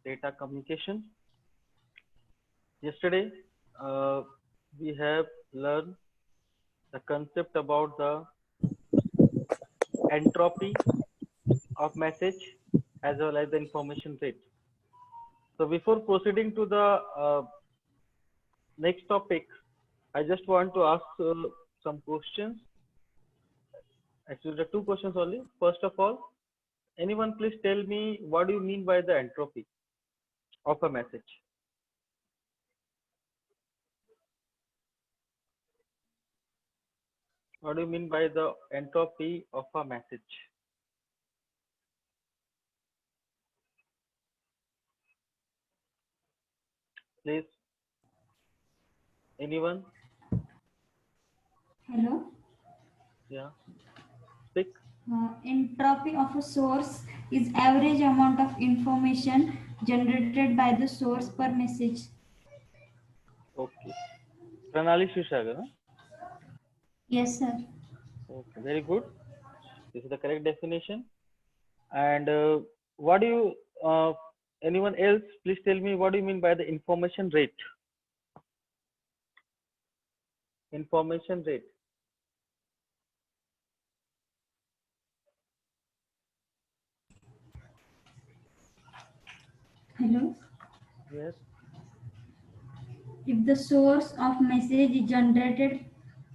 data communication. Yesterday, uh, we have learned the concept about the entropy of message as well as the information rate. So before proceeding to the next topic, I just want to ask some questions. Actually, the two questions only. First of all, anyone please tell me what do you mean by the entropy of a message? What do you mean by the entropy of a message? Please, anyone? Hello. Yeah, speak. Entropy of a source is average amount of information generated by the source per message. Okay. Pranali Shishagar. Huh? Yes, sir. Okay, very good. This is the correct definition. And what do you, anyone else, please tell me what do you mean by the information rate? Information rate. Hello. Yes. If the source of message is generated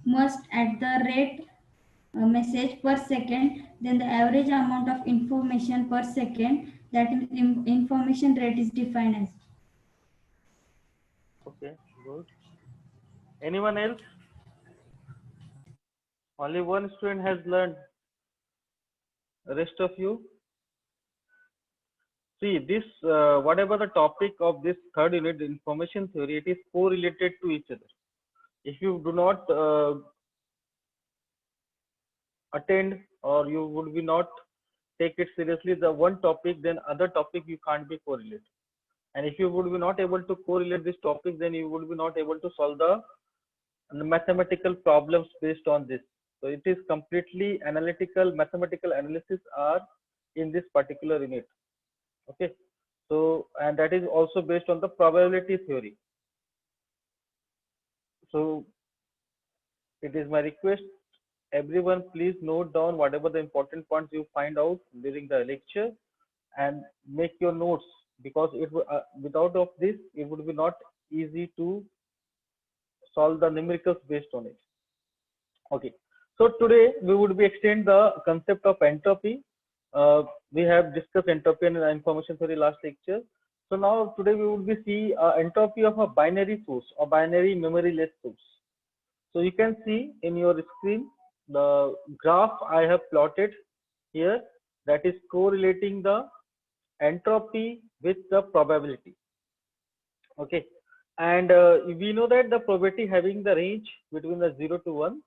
must at the rate message per second, then the average amount of information per second, that information rate is defined as. Okay, good. Anyone else? Only one student has learned. The rest of you? See, this, whatever the topic of this third unit, information theory, it is correlated to each other. If you do not attend or you would be not take it seriously, the one topic, then other topic you can't be correlate. And if you would be not able to correlate this topic, then you would be not able to solve the mathematical problems based on this. So it is completely analytical, mathematical analysis are in this particular unit. Okay. So, and that is also based on the probability theory. So it is my request, everyone please note down whatever the important points you find out during the lecture and make your notes, because without of this it would be not easy to solve the numericals based on it. Okay, so today we would be extend the concept of entropy. We have discussed entropy and information theory last lecture. So now today we would be see entropy of a binary source or binary memory-less source. So you can see in your screen the graph I have plotted here, that is correlating the entropy with the probability. Okay, and we know that the probability having the range between the 0 to 1,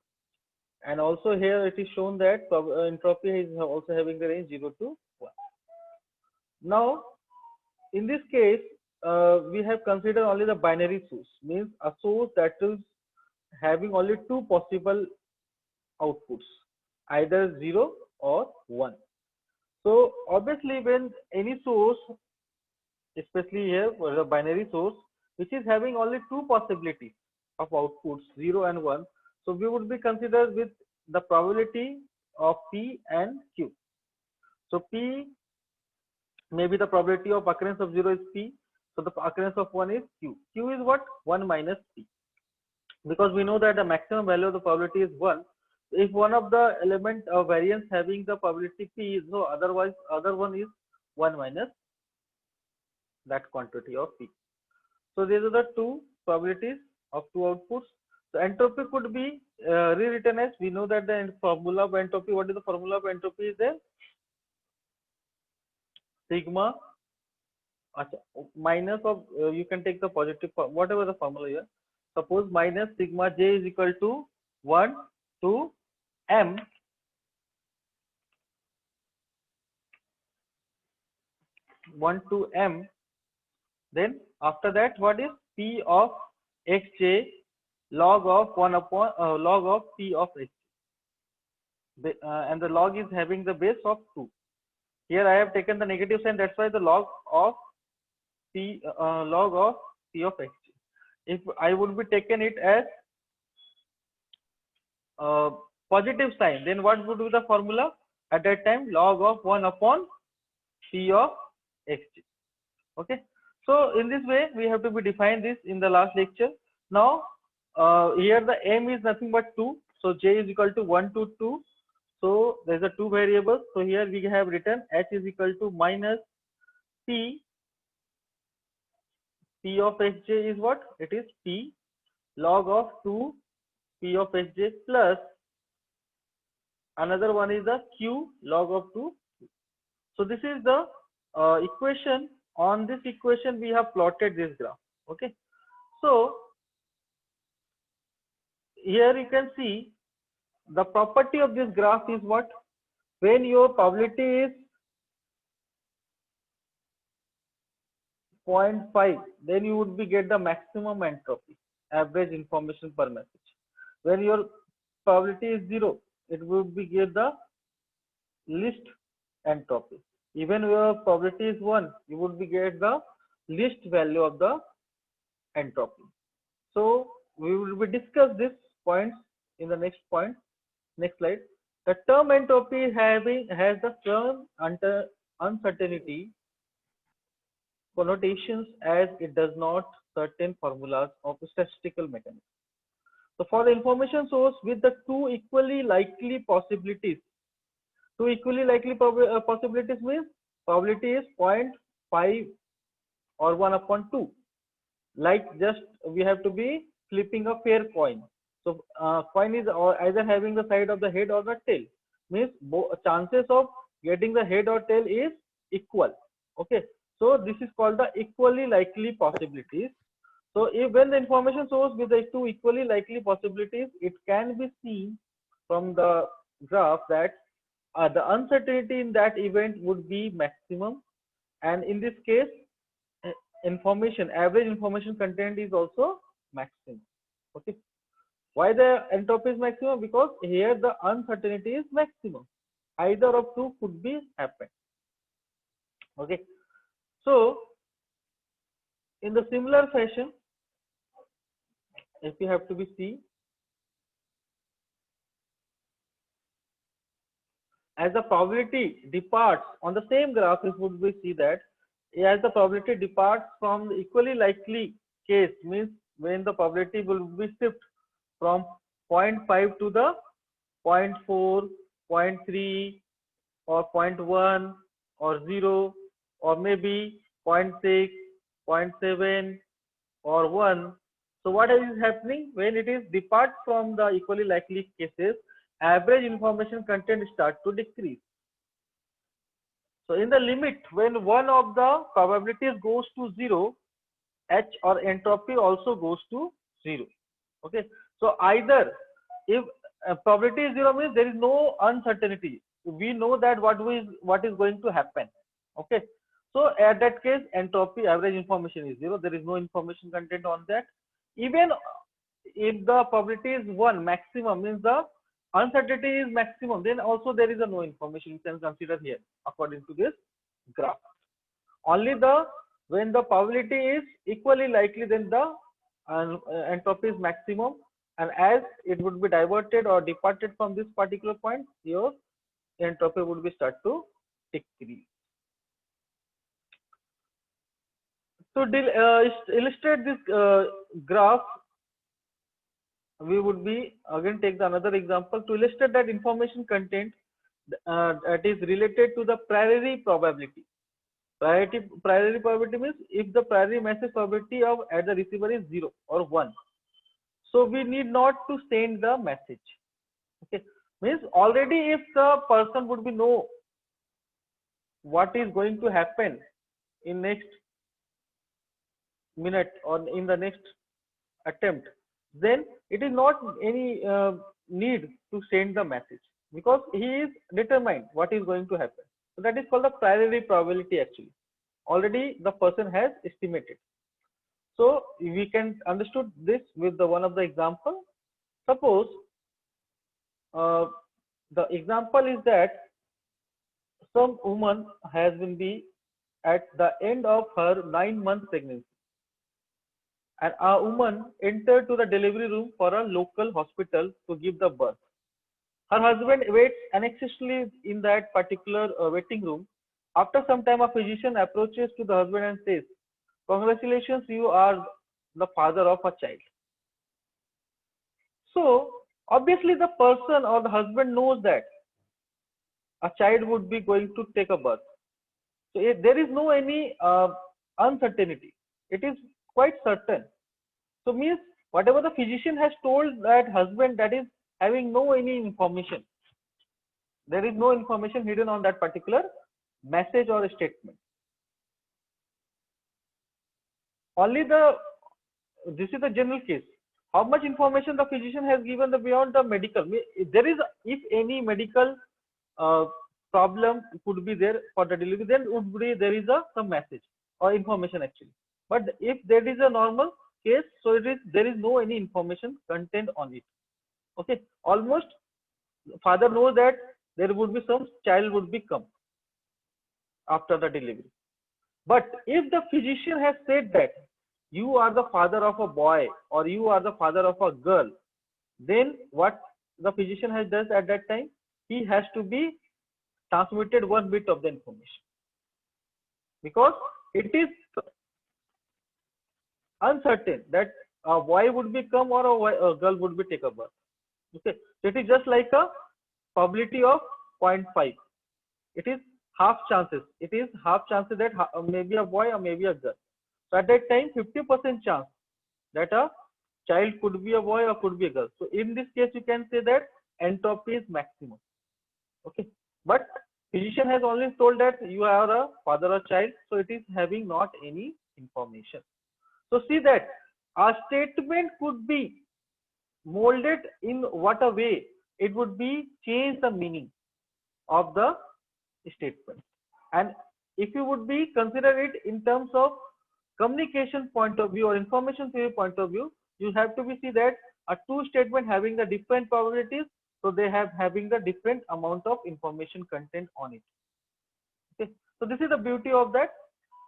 and also here it is shown that entropy is also having the range 0 to 1. Now in this case we have considered only the binary source, means a source that is having only two possible outputs, either 0 or 1. So obviously when any source, especially here for the binary source, which is having only two possibilities of outputs 0 and 1, so we would be considered with the probability of P and Q. So P, maybe the probability of occurrence of 0 is P, so the occurrence of 1 is Q. Q is what? 1 minus P, because we know that the maximum value of the probability is 1. If one of the element of variance having the probability P, so otherwise other one is 1 minus that quantity of P. So these are the two probabilities of two outputs. So entropy could be rewritten as, we know that the formula of entropy, what is the formula of entropy is there? Sigma minus of, you can take the positive, whatever the formula here. Suppose minus sigma j is equal to 1 to m 1 to m, then after that what is p of xj log of 1 upon log of p of x, and the log is having the base of 2. Here I have taken the negative sign, that's why the log of P log of P of xj. If I would be taken it as positive sign, then what would be the formula at that time? Log of 1 upon P of xj. Okay. So in this way, we have to be define this in the last lecture. Now, here the m is nothing but 2. So j is equal to 1 to 2. So there's a 2 variables. So here we have written h is equal to minus p. P of xj is what? It is p log of 2 P of xj plus another one is the q log of 2. So this is the equation. On this equation we have plotted this graph. Okay. So here you can see the property of this graph is what? When your probability is 0.5, then you would be get the maximum entropy, average information per message. When your probability is 0, it would be get the least entropy. Even your probability is 1, you would be get the least value of the entropy. So we will be discuss this points in the next point. Next slide. The term entropy has the term under uncertainty connotations as it does not certain formulas of statistical mechanism. So for the information source with the two equally likely possibilities, possibilities means probability is 0.5 or 1 upon 2. Like just we have to be flipping a fair coin. So coin is either having the side of the head or the tail. Means chances of getting the head or tail is equal. Okay. So this is called the equally likely possibilities. So if when the information source with the two equally likely possibilities, it can be seen from the graph that the uncertainty in that event would be maximum, and in this case average information content is also maximum. Okay. Why the entropy is maximum? Because here the uncertainty is maximum. Either of two could be happen. Okay. So in the similar fashion, if you have to be see, as the probability departs on the same graph, it would be see that as the probability departs from the equally likely case, means when the probability will be shift from 0.5 to the 0.4, 0.3 or 0.1 or 0 or maybe 0.6, 0.7 or 1. So what is happening when it is depart from the equally likely cases, average information content start to decrease. So in the limit, when one of the probabilities goes to 0, h or entropy also goes to 0. Okay. So either if probability is 0 means there is no uncertainty. We know that what is going to happen. Okay. So at that case, entropy average information is 0. There is no information content on that. Even if the probability is 1, maximum means the uncertainty is maximum, then also there is a no information you can consider here according to this graph. Only when the probability is equally likely, then the entropy is maximum, and as it would be diverted or departed from this particular point, your entropy would be start to decrease. To illustrate this graph, we would be again take another example to illustrate that information content that is related to the priority probability. Priority probability means if the priority message probability of at the receiver is 0 or 1, so we need not to send the message. Okay, means already if the person would be know what is going to happen in next minute or in the next attempt, then it is not any need to send the message because he is determined what is going to happen. So that is called the priority probability. Actually already the person has estimated. So we can understood this with the one of the example. Suppose the example is that some woman has been at the end of her 9 month pregnancy, and a woman entered to the delivery room for a local hospital to give the birth. Her husband waits anxiously in that particular waiting room. After some time, a physician approaches to the husband and says, "Congratulations, you are the father of a child." So, obviously, the person or the husband knows that a child would be going to take a birth. So, there is no any uncertainty. It is quite certain. So, means whatever the physician has told that husband, that is having no any information. There is no information hidden on that particular message or statement. Only this is the general case. How much information the physician has given the beyond the medical? There is, if any medical uh, problem could be there for the delivery, then would be there is some message or information actually. But if there is a normal case, so there is no any information contained on it. Okay, almost father knows that there would be some child would be come after the delivery. But if the physician has said that you are the father of a boy or you are the father of a girl, then what the physician has done at that time, he has to be transmitted one bit of the information, because it is uncertain that a boy would become or a girl would be take a birth. Okay, so it is just like a probability of 0.5. It is half chances. It is half chances that maybe a boy or maybe a girl. So at that time, 50% chance that a child could be a boy or could be a girl. So in this case, you can say that entropy is maximum. Okay, but physician has only told that you are a father or child, so it is having not any information. So see that a statement could be molded in what a way it would be change the meaning of the statement. And if you would be consider it in terms of communication point of view or information theory point of view, you have to be see that a two statement having the different probabilities, so they have having the different amount of information content on it. Okay, so this is the beauty of that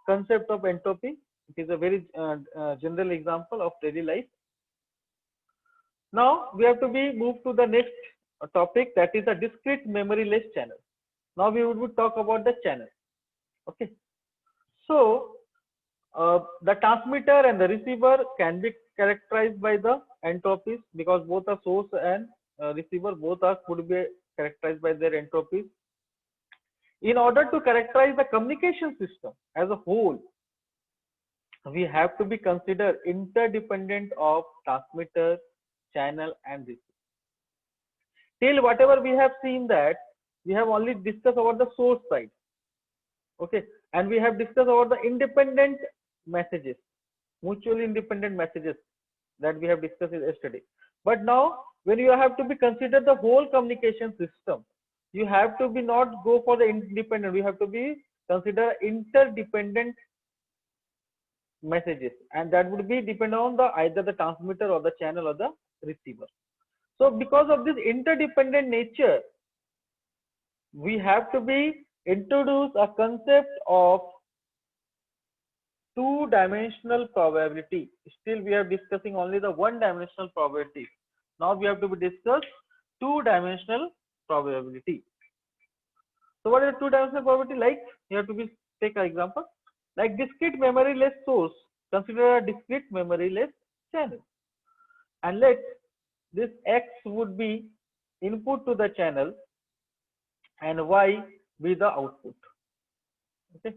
concept of entropy. It is a very general example of daily life. Now we have to be moved to the next topic, that is a discrete memoryless channel. Now we would talk about the channel. Okay, so the transmitter and the receiver can be characterized by the entropies, because both the source and receiver both are could be characterized by their entropies. In order to characterize the communication system as a whole, we have to be considered interdependent of transmitter, channel, and receiver. Till whatever we have seen that we have only discussed about the source side. Okay, and we have discussed about the independent messages, mutually independent messages that we have discussed yesterday. But now when you have to be considered the whole communication system, you have to be not go for the independent, we have to be consider interdependent messages, and that would be depend on the either the transmitter or the channel or the receiver. So because of this interdependent nature, we have to be introduce a concept of two-dimensional probability. Still we are discussing only the one-dimensional probability. Now we have to be discuss two-dimensional probability. So what is two-dimensional probability? Like you have to be take an example like discrete memoryless source. Consider a discrete memoryless channel, and let this X would be input to the channel and Y be the output. Okay,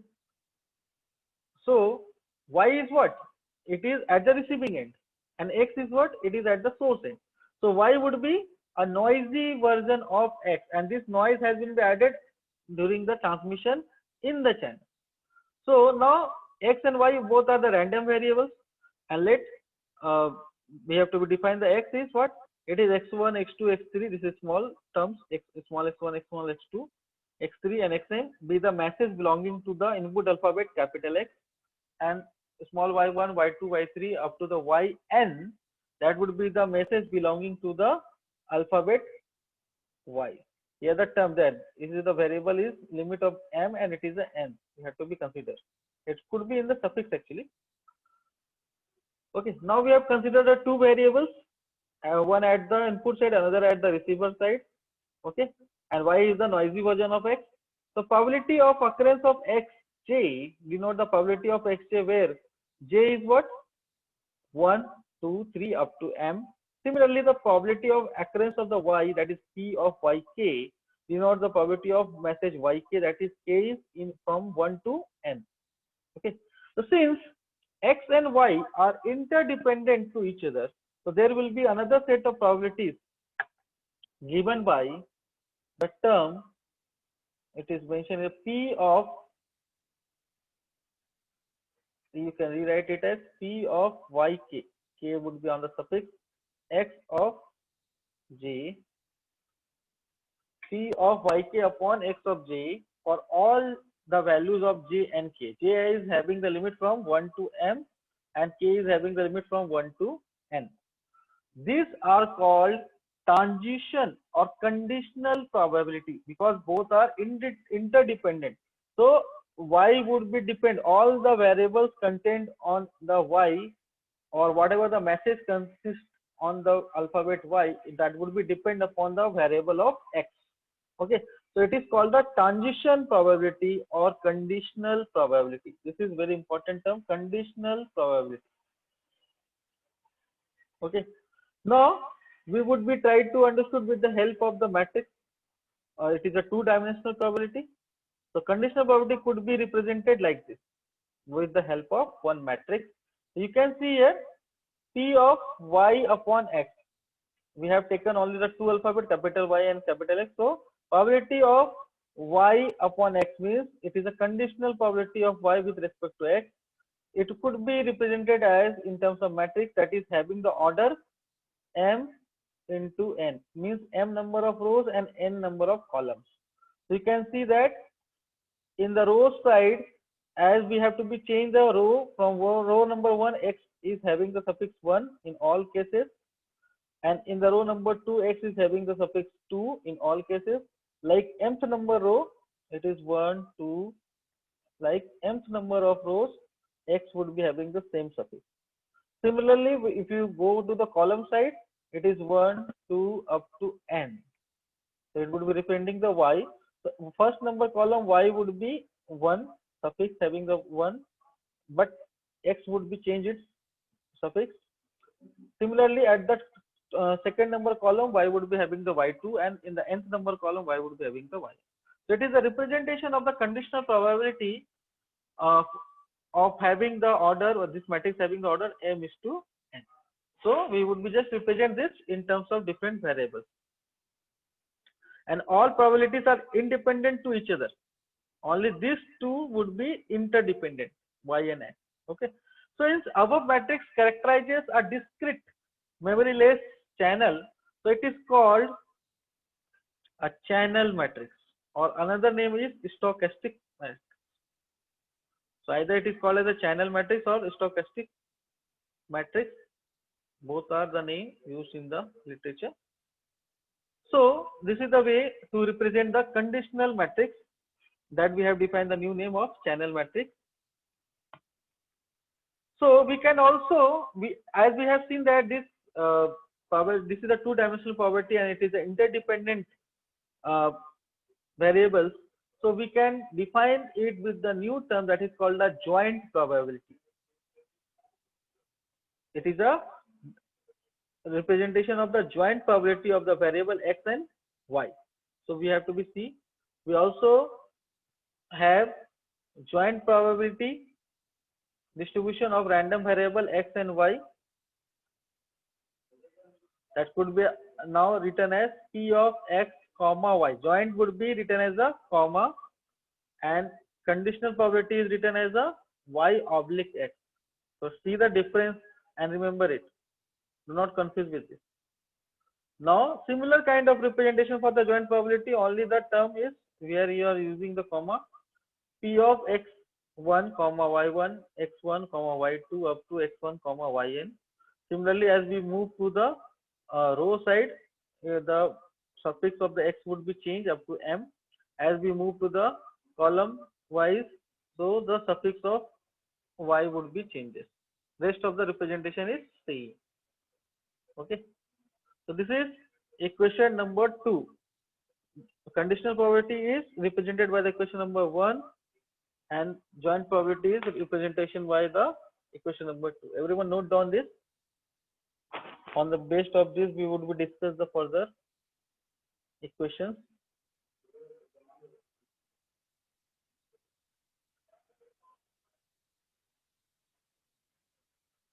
so Y is what? It is at the receiving end, and X is what? It is at the source end. So Y would be a noisy version of X, and this noise has been added during the transmission in the channel. So now X and Y both are the random variables, and let we have to be define the X is what? It is x1, x2, x3. This is small terms, x small x1, x1, x2, x3, and xn be the message belonging to the input alphabet capital X, and small y1, y2, y3 up to the yn, that would be the message belonging to the alphabet Y. Here the term then is the variable is limit of m and it is a n. You have to be considered. It could be in the suffix actually. Okay, now we have considered the two variables, one at the input side, another at the receiver side. Okay, and y is the noisy version of x. So probability of occurrence of xj denote the probability of xj where j is what? 1, 2, 3 up to m. Similarly, the probability of occurrence of the y, that is p of yk, denotes the probability of message yk, that is k is in from 1 to n. Okay, so since x and y are interdependent to each other, so there will be another set of probabilities given by the term, it is mentioned as p of, you can rewrite it as p of yk, k would be on the suffix, x of j, p of yk upon x of j for all the values of j and k. J is having the limit from 1 to m and k is having the limit from 1 to n. These are called transition or conditional probability because both are interdependent. So y would be depend, all the variables contained on the y or whatever the message consists on the alphabet y, that would be depend upon the variable of x. Okay, so it is called the transition probability or conditional probability. This is very important term, conditional probability. Okay, now we would be tried to understood with the help of the matrix. It is a two-dimensional probability. So conditional probability could be represented like this with the help of one matrix. You can see here p of y upon x. We have taken only the two alphabet, capital Y and capital X. So probability of y upon x means it is a conditional probability of y with respect to x. It could be represented as in terms of matrix, that is having the order m into n, means m number of rows and n number of columns. So you can see that in the row side, as we have to be change the row from row number 1, x is having the suffix 1 in all cases, and in the row number 2, x is having the suffix 2 in all cases. Like mth number row, it is 1, 2. Like mth number of rows, x would be having the same suffix. Similarly, if you go to the column side, it is 1, 2 up to n. So it would be representing the y. So first number column y would be 1, suffix having the 1, but x would be changed its suffix. Similarly, at the second number column y would be having the y2, and in the nth number column y would be having the y. So it is a representation of the conditional probability of having the order, or this matrix having the order m is to n. So we would be just represent this in terms of different variables, and all probabilities are independent to each other. Only these two would be interdependent, y and n. Okay, so in above matrix characterizes a discrete memoryless channel, so it is called a channel matrix, or another name is stochastic matrix. So either it is called as a channel matrix or stochastic matrix. Both are the name used in the literature. So this is the way to represent the conditional matrix, that we have defined the new name of channel matrix. So we can also, as we have seen that this this is a two-dimensional probability and it is an interdependent variables. So we can define it with the new term that is called a joint probability. It is a representation of the joint probability of the variable x and y. So we have to be see. We also have joint probability distribution of random variable x and y, that could be now written as p of x comma y. Joint would be written as a comma, and conditional probability is written as a y oblique x. So see the difference and remember it. Do not confuse with this. Now similar kind of representation for the joint probability, only the term is where you are using the comma, p of x1 comma y1 x1 comma y2 up to x1 comma yn. Similarly, as we move to the row side, the suffix of the x would be changed up to m. As we move to the column wise, so the suffix of y would be changes. Rest of the representation is same. Okay. So this is equation number 2. Conditional probability is represented by the equation number 1, and joint probability is representation by the equation number 2. Everyone note down this. On the base of this, we would be discuss the further equations.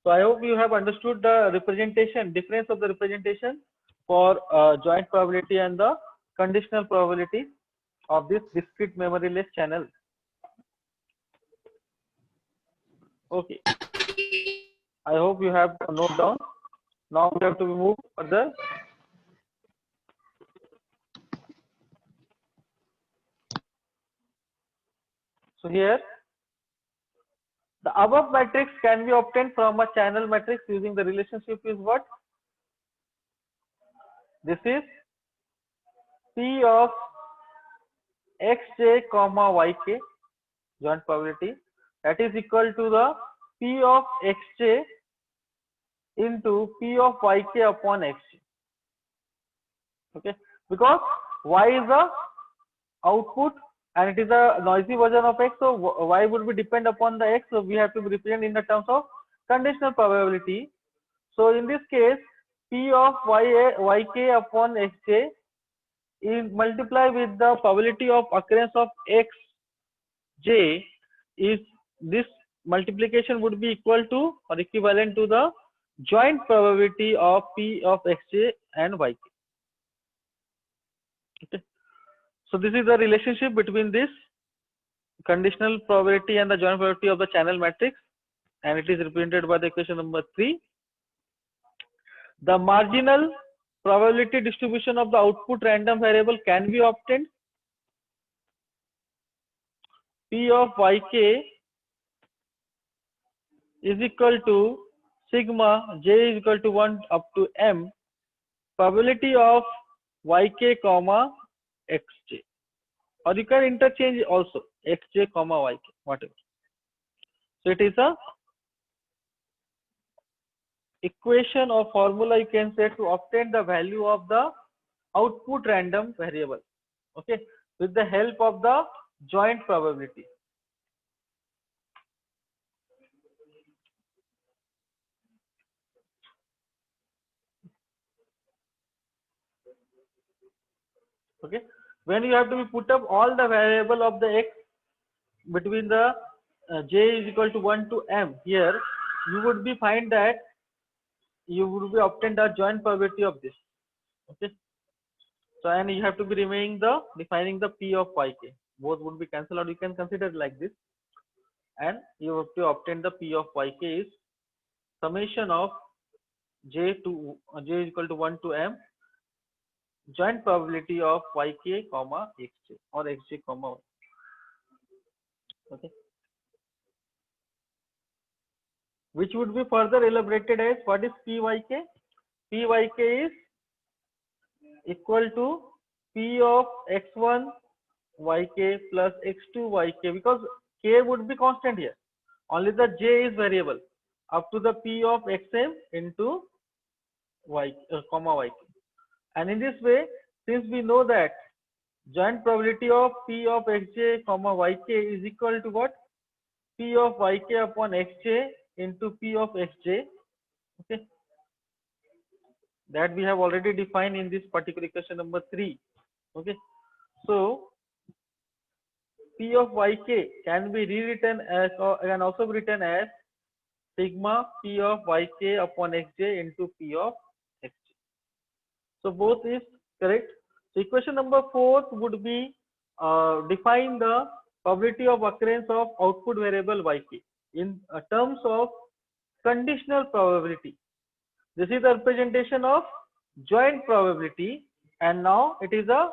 So I hope you have understood the representation, difference of the representation for joint probability and the conditional probability of this discrete memoryless channel. Okay. I hope you have note down. Now we have to move further. So here, the above matrix can be obtained from a channel matrix using the relationship is what? This is P of xj comma yk, joint probability, that is equal to the P of xj into P of yk upon xj. Okay, because y is the output and it is a noisy version of x, so y would be depend upon the x, so we have to be represent in the terms of conditional probability. So in this case, P of yk upon xj is multiply with the probability of occurrence of xj, is this multiplication would be equal to or equivalent to the joint probability of P of xj and yk. Okay. So this is the relationship between this conditional probability and the joint probability of the channel matrix, and it is represented by the equation number 3. The marginal probability distribution of the output random variable can be obtained. P of yk is equal to sigma j is equal to 1 up to m probability of yk comma xj, or you can interchange also xj comma yk, whatever. So it is a equation or formula, you can say, to obtain the value of the output random variable, okay, with the help of the joint probability. Okay, when you have to put up all the variable of the x between the j is equal to 1 to m, here you would be find that you would be obtained the joint probability of this. Okay, so and you have to be remaining the defining the P of yk, both would be cancelled, or you can consider it like this, and you have to obtain the P of yk is summation of j is equal to 1 to m joint probability of yk comma xj or xj comma y. Okay, which would be further elaborated as what is pyk? Pyk is equal to P of x1 yk plus x2 yk, because k would be constant here, only the j is variable, up to the P of xm into y comma yk. And in this way, since we know that joint probability of P of xj comma yk is equal to what? P of yk upon xj into P of xj. Okay, that we have already defined in this particular equation number 3. Okay, so P of yk can be rewritten as, or can also be written as sigma P of yk upon xj into P of xj. So both is correct. So equation number 4 would be define the probability of occurrence of output variable yk in terms of conditional probability. This is the representation of joint probability, and now it is a,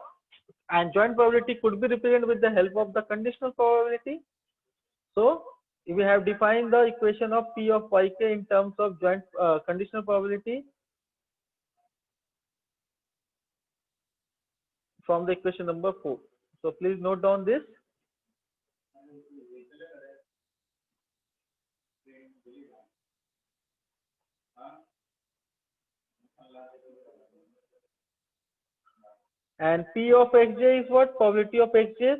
and joint probability could be represented with the help of the conditional probability. So we have defined the equation of P of yk in terms of joint conditional probability. from the equation number 4. So please note down this. And P of xj is what? Probability of xj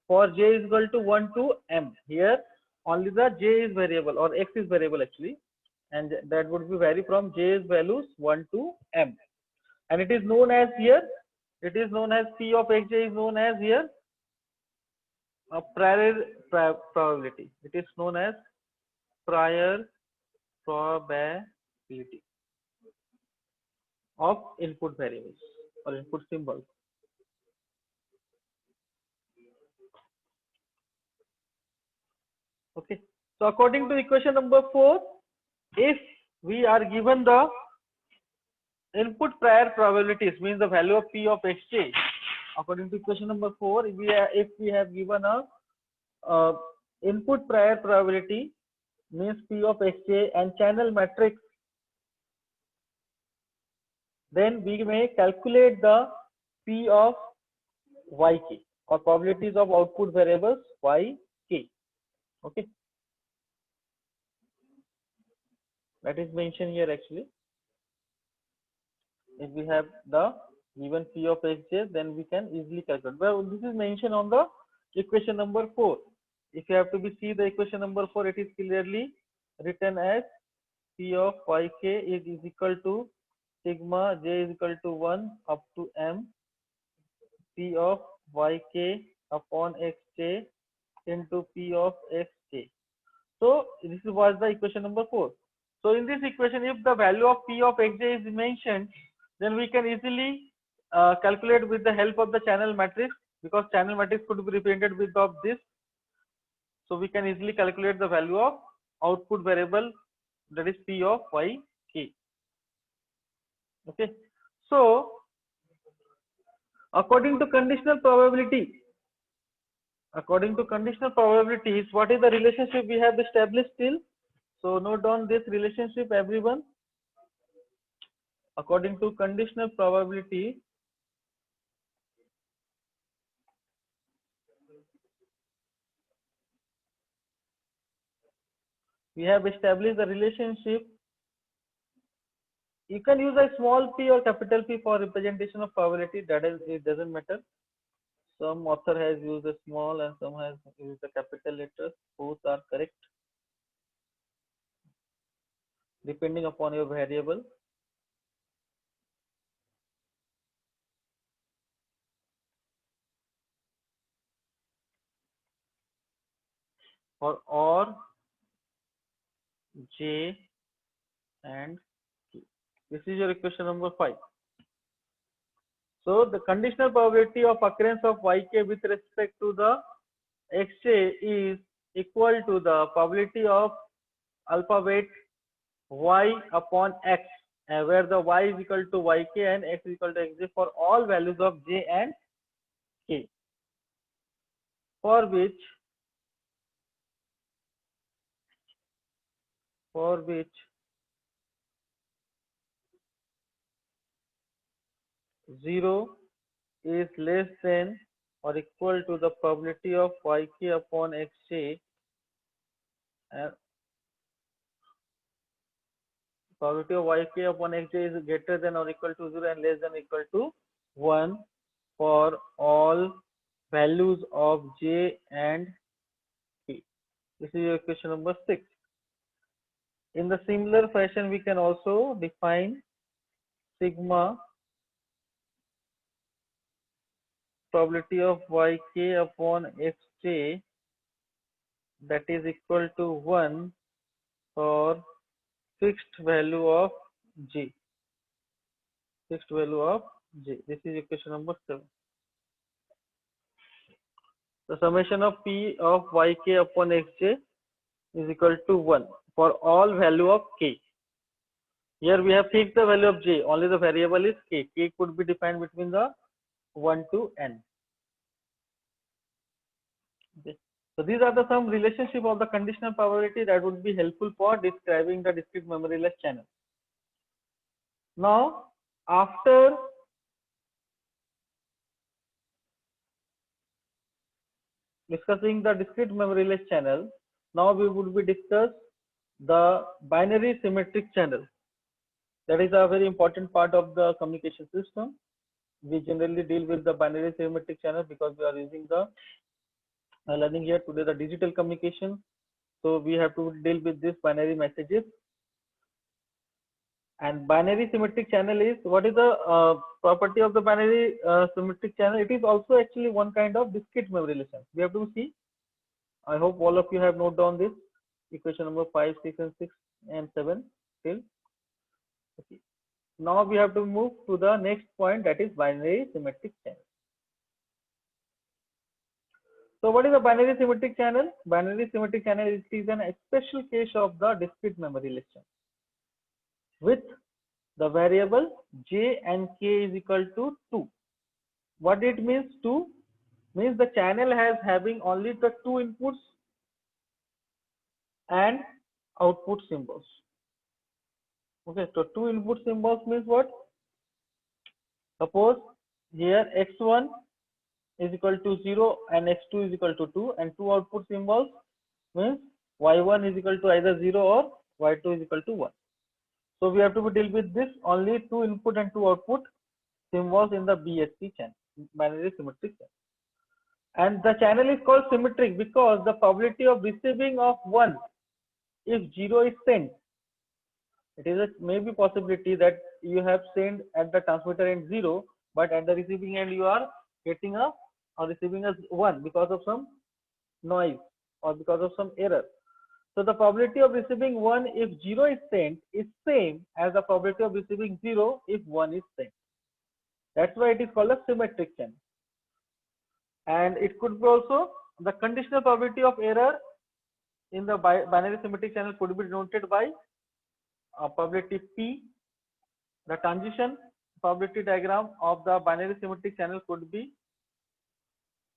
for j is equal to 1 to m. Here only the j is variable, or x is variable actually, and that would be vary from j's values 1 to m. And it is known as here, it is known as P of xj is known as here a prior probability. It is known as prior probability of input variables or input symbols. Okay. So according to equation number 4, if we are given the input prior probabilities, means the value of P of xj, according to equation number 4, if we have given a input prior probability, means P of xj, and channel matrix, then we may calculate the P of yk, or probabilities of output variables yk. Okay, that is mentioned here actually. If we have the given P of xj, then we can easily calculate. Well, this is mentioned on the equation number 4. If you have to see the equation number 4, it is clearly written as P of yk is equal to sigma j is equal to 1 up to m P of yk upon xj into P of xj. So this was the equation number 4. So in this equation, if the value of P of xj is mentioned, then we can easily calculate with the help of the channel matrix, because channel matrix could be represented with of this. So we can easily calculate the value of output variable, that is P of yk. Okay. So according to conditional probabilities, what is the relationship we have established till? So note down this relationship, everyone. According to conditional probability, we have established the relationship. You can use a small p or capital P for representation of probability. That is, it doesn't matter. Some author has used a small and some has used a capital letters. Both are correct, depending upon your variable. For or, j and k. This is your equation number 5. So the conditional probability of occurrence of yk with respect to the xj is equal to the probability of alpha weight y upon x, where the y is equal to yk and x is equal to xj for all values of j and k, for which 0 is less than or equal to the probability of yk upon xj, and probability of yk upon xj is greater than or equal to 0 and less than or equal to 1 for all values of j and k. This is your equation number 6. In the similar fashion, we can also define sigma probability of yk upon xj, that is equal to 1 for fixed value of j. This is equation number 7. The summation of P of yk upon xj is equal to 1 for all value of k. Here we have fixed the value of j, only the variable is k. K could be defined between the 1 to n. Okay. So these are the some relationship of the conditional probability that would be helpful for describing the discrete memoryless channel. Now, after discussing the discrete memoryless channel, now we would be discuss the binary symmetric channel. That is a very important part of the communication system. We generally deal with the binary symmetric channel because we are using the learning here today the digital communication. So we have to deal with this binary messages. And binary symmetric channel is, what is the property of the binary symmetric channel? It is also actually one kind of discrete memoryless channel. We have to see. I hope all of you have noted down this equation number 5, 6, and 6 and 7 till. Okay. Now we have to move to the next point, that is binary symmetric channel. So what is a binary symmetric channel? Binary symmetric channel is a special case of the discrete memoryless channel with the variable j and k is equal to 2. What it means 2? Means the channel has having only the 2 inputs and output symbols. Okay, so 2 input symbols means what? Suppose here x1 is equal to 0 and x2 is equal to 2, and 2 output symbols means y1 is equal to either 0 or y2 is equal to 1. So we have to deal with this only 2 input and 2 output symbols in the BSC channel, binary symmetric channel. And the channel is called symmetric because the probability of receiving of 1 if 0 is sent. It is a maybe possibility that you have sent at the transmitter end 0, but at the receiving end you are getting a or receiving a 1 because of some noise or because of some error. So the probability of receiving 1 if 0 is sent is same as the probability of receiving 0 if 1 is sent. That's why it is called a symmetric channel. And it could be also the conditional probability of error in the binary symmetric channel could be denoted by probability P. The transition probability diagram of the binary symmetric channel could be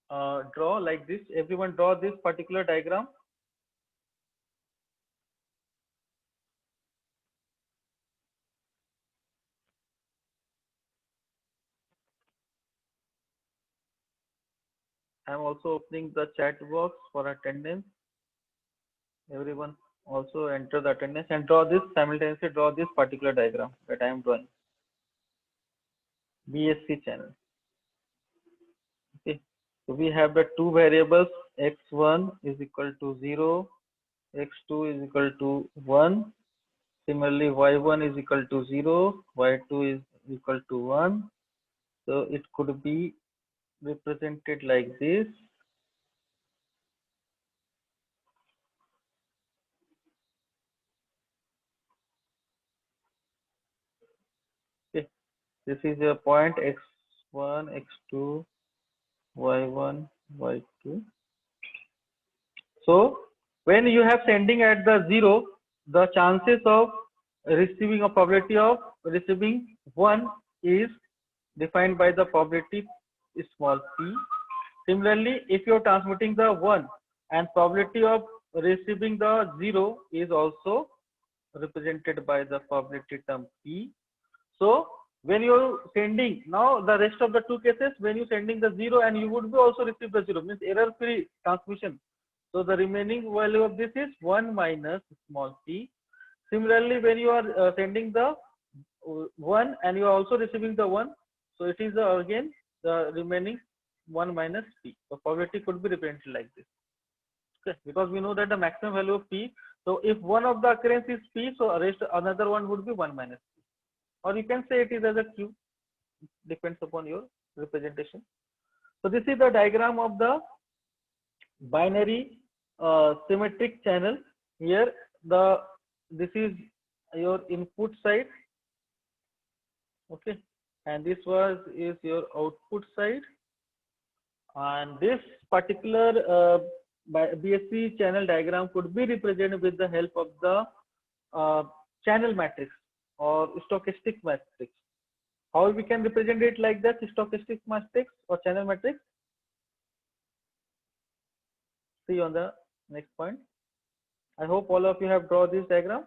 draw like this. Everyone draw this particular diagram. I am also opening the chat box for attendance. Everyone also enter the attendance and draw this simultaneously. Draw this particular diagram that I am drawing. BSC channel. Okay. So we have the two variables x1 is equal to 0, x2 is equal to 1. Similarly, y1 is equal to 0, y2 is equal to 1. So it could be represented like this. Okay. This is a point x1, x2, y1, y2. So when you have sending at the 0, the chances of receiving a probability of receiving 1 is defined by the probability small p. Similarly, if you are transmitting the 1 and probability of receiving the 0 is also represented by the probability term p. So when you are sending now the rest of the two cases, when you sending the 0 and you would be also receive the 0 means error free transmission. So the remaining value of this is 1 minus small p. Similarly, when you are sending the 1 and you are also receiving the 1, so it is again the remaining 1 minus p. So probability could be represented like this. Okay, because we know that the maximum value of p. So if one of the occurrence is p, so rest another one would be 1 minus p. Or you can say it is as a q. Depends upon your representation. So this is the diagram of the binary symmetric channel. Here this is your input side, okay, and this is your output side, and this particular BSC channel diagram could be represented with the help of the channel matrix or stochastic matrix. How we can represent it like that, stochastic matrix or channel matrix? See on the next point. I hope all of you have drawn this diagram.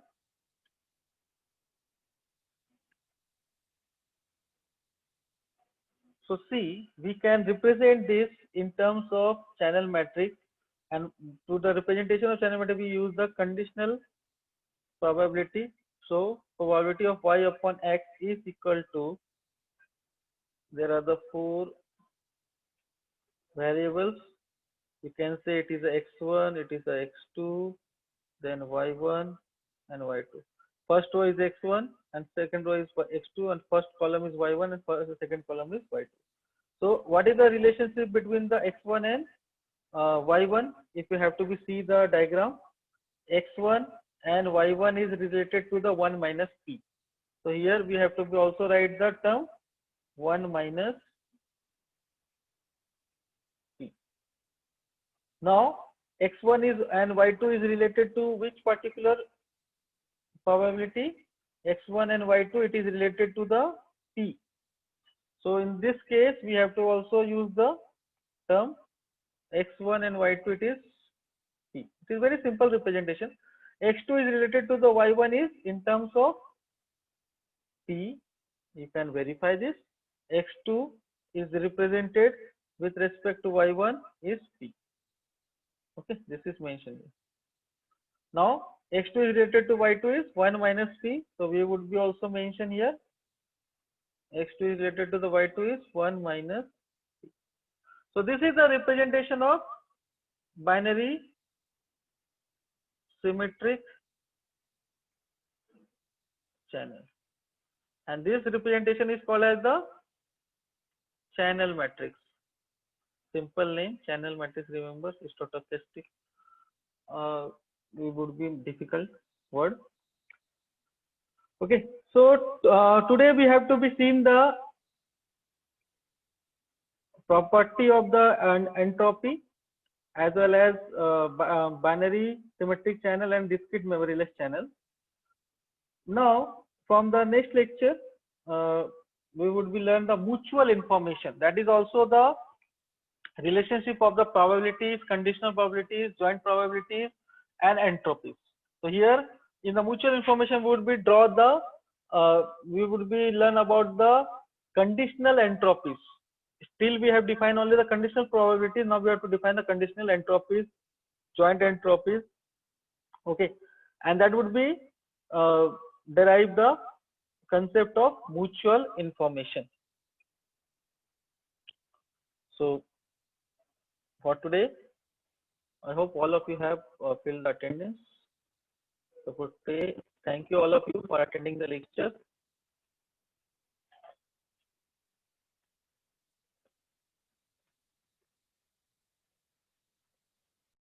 So see, we can represent this in terms of channel matrix, and to the representation of channel matrix we use the conditional probability. So probability of y upon x is equal to, there are the four variables. You can say it is a x1, it is a x2, then y1 and y2. First row is x1 and second row is x2, and first column is y1 and second column is y2. So what is the relationship between the x1 and y1? If you have to see the diagram, x1 and y1 is related to the 1 minus p. So here we have to also write the term 1 minus p. Now x1 is and y2 is related to which particular probability? x1 and y2, it is related to the p. So in this case we have to also use the term x1 and y2, it is p. It is very simple representation. x2 is related to the y1 is in terms of p. You can verify this. x2 is represented with respect to y1 is p. Okay, this is mentioned. Now x2 is related to y2 is 1 minus p. So we would be also mention here x2 is related to the y2 is 1 minus p. So this is the representation of binary symmetric channel, and this representation is called as the channel matrix. Simple name, channel matrix. Remember, stochastic. It would be difficult word. Okay, so today we have to be seen the property of the entropy, as well as binary symmetric channel and discrete memoryless channel. Now from the next lecture we would be learn the mutual information, that is also the relationship of the probabilities, conditional probabilities, joint probabilities and entropies. So here in the mutual information we would be we would be learn about the conditional entropies. Still we have defined only the conditional probabilities. Now we have to define the conditional entropies, joint entropies. Okay, and that would be derive the concept of mutual information. So for today, I hope all of you have filled attendance. So for today, thank you all of you for attending the lecture.